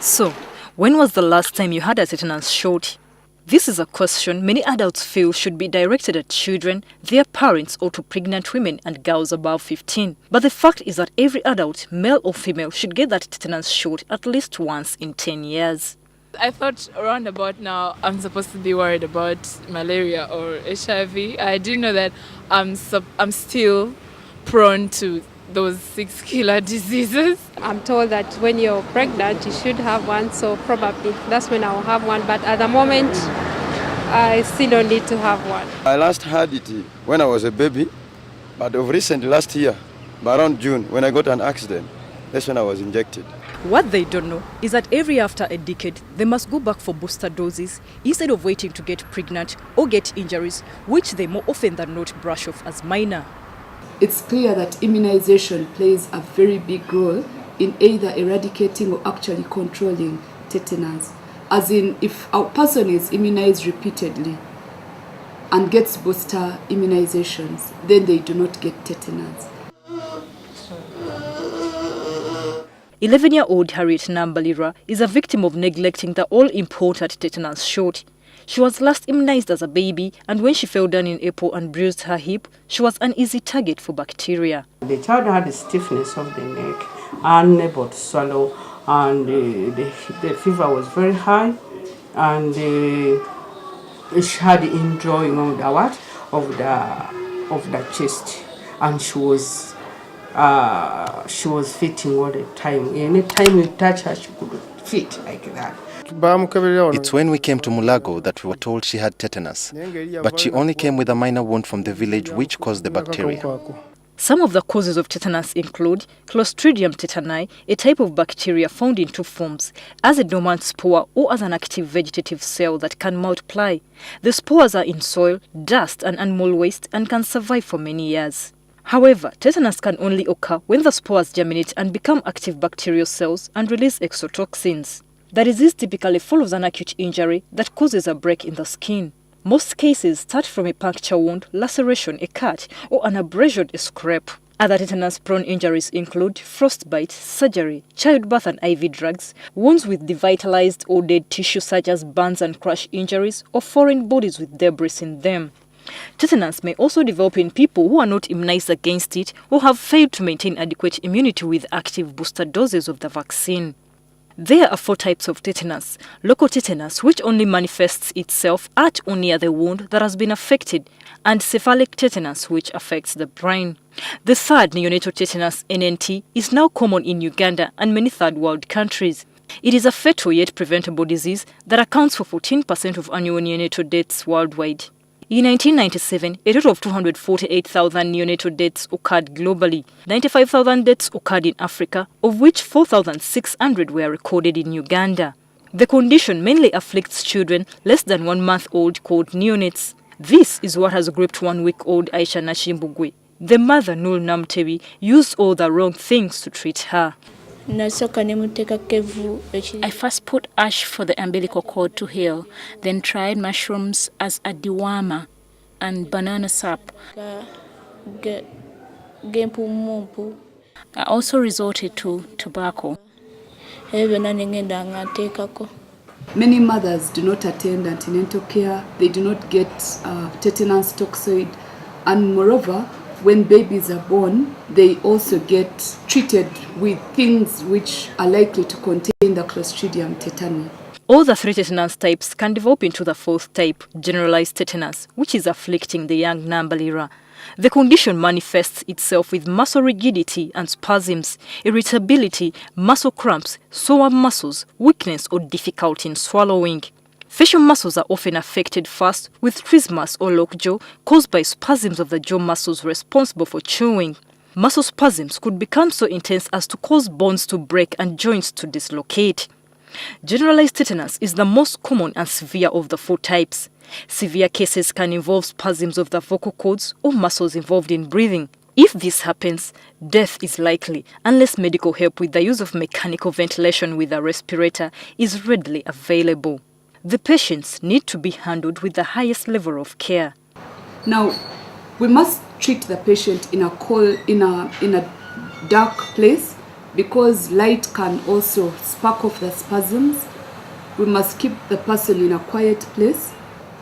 So, when was the last time you had a tetanus shot? This is a question many adults feel should be directed at children, their parents, or to pregnant women and girls above 15. But the fact is that every adult, male or female, should get that tetanus shot at least once in 10 years. I thought around about now I'm supposed to be worried about malaria or HIV. I didn't know that I'm still prone to those 6 killer diseases. I'm told that when you're pregnant, you should have one, so probably that's when I'll have one. But at the moment, I still don't need to have one. I last had it when I was a baby, but of recent, last year, around June, when I got an accident, that's when I was injected. What they don't know is that every after a decade, they must go back for booster doses instead of waiting to get pregnant or get injuries, which they more often than not brush off as minor. It's clear that immunization plays a very big role in either eradicating or actually controlling tetanus. As in, if a person is immunized repeatedly and gets booster immunizations, then they do not get tetanus. 11-year-old Harriet Nambalira is a victim of neglecting the all-important tetanus shot. She was last immunized as a baby, and when she fell down in April and bruised her hip, she was an easy target for bacteria. The child had a stiffness of the neck, unable to swallow, and the fever was very high, and she had injury of the chest, and she was fitting all the time. Any time you touch her, she could fit like that. It's when we came to Mulago that we were told she had tetanus, but she only came with a minor wound from the village which caused the bacteria. Some of the causes of tetanus include Clostridium tetani, a type of bacteria found in two forms, as a dormant spore or as an active vegetative cell that can multiply. The spores are in soil, dust and animal waste and can survive for many years. However, tetanus can only occur when the spores germinate and become active bacterial cells and release exotoxins. The disease typically follows an acute injury that causes a break in the skin. Most cases start from a puncture wound, laceration, a cut, or an abrasion, a scrape. Other tetanus-prone injuries include frostbite, surgery, childbirth and IV drugs, wounds with devitalized or dead tissue such as burns and crush injuries, or foreign bodies with debris in them. Tetanus may also develop in people who are not immunized against it or have failed to maintain adequate immunity with active booster doses of the vaccine. There are 4 types of tetanus. Local tetanus, which only manifests itself at or near the wound that has been affected, and cephalic tetanus, which affects the brain. The third, neonatal tetanus, NNT, is now common in Uganda and many third world countries. It is a fatal yet preventable disease that accounts for 14% of annual neonatal deaths worldwide. In 1997, a total of 248,000 neonatal deaths occurred globally. 95,000 deaths occurred in Africa, of which 4,600 were recorded in Uganda. The condition mainly afflicts children less than 1 month old called neonates. This is what has gripped 1-week-old Aisha Nashimbugwe. The mother, Nul Namtebi, used all the wrong things to treat her. I first put ash for the umbilical cord to heal, then tried mushrooms as a dewormer and banana sap. I also resorted to tobacco. Many mothers do not attend antenatal care, they do not get tetanus toxoid, and moreover, when babies are born, they also get treated with things which are likely to contain the Clostridium tetani. All the 3 tetanus types can develop into the 4th type, generalized tetanus, which is afflicting the young Nambalira. The condition manifests itself with muscle rigidity and spasms, irritability, muscle cramps, sore muscles, weakness or difficulty in swallowing. Facial muscles are often affected first, with trismus or lockjaw caused by spasms of the jaw muscles responsible for chewing. Muscle spasms could become so intense as to cause bones to break and joints to dislocate. Generalized tetanus is the most common and severe of the 4 types. Severe cases can involve spasms of the vocal cords or muscles involved in breathing. If this happens, death is likely unless medical help with the use of mechanical ventilation with a respirator is readily available. The patients need to be handled with the highest level of care. Now, we must treat the patient in a dark place because light can also spark off the spasms. We must keep the person in a quiet place,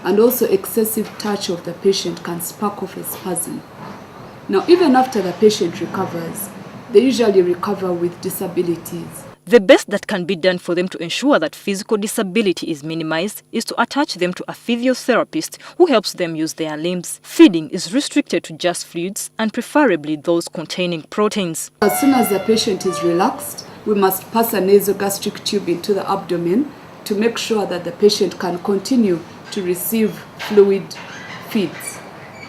and also excessive touch of the patient can spark off a spasm. Now, even after the patient recovers, they usually recover with disabilities. The best that can be done for them to ensure that physical disability is minimized is to attach them to a physiotherapist who helps them use their limbs. Feeding is restricted to just fluids and preferably those containing proteins. As soon as the patient is relaxed, we must pass a nasogastric tube into the abdomen to make sure that the patient can continue to receive fluid feeds.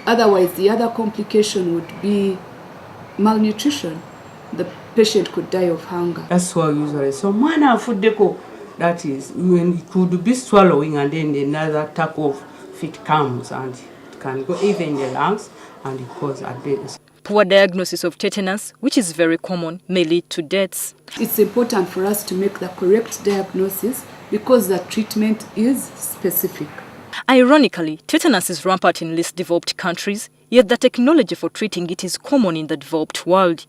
Otherwise, the other complication would be malnutrition. The patient could die of hunger. That's why usually so mana food deco, that is when it could be swallowing and then another type of feed comes and it can go even in the lungs and it causes a death. Poor diagnosis of tetanus, which is very common, may lead to deaths. It's important for us to make the correct diagnosis because the treatment is specific. Ironically, tetanus is rampant in least developed countries, yet the technology for treating it is common in the developed world.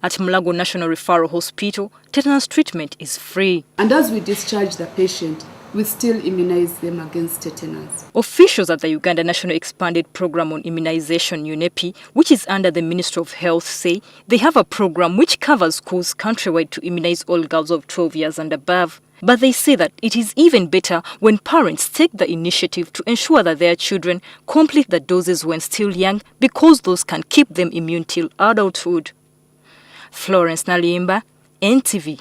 At Mulago National Referral Hospital, tetanus treatment is free. And as we discharge the patient, we still immunize them against tetanus. Officials at the Uganda National Expanded Program on Immunization UNEPI, which is under the Ministry of Health, say they have a program which covers schools countrywide to immunize all girls of 12 years and above. But they say that it is even better when parents take the initiative to ensure that their children complete the doses when still young because those can keep them immune till adulthood. Florence Nalimba, NTV.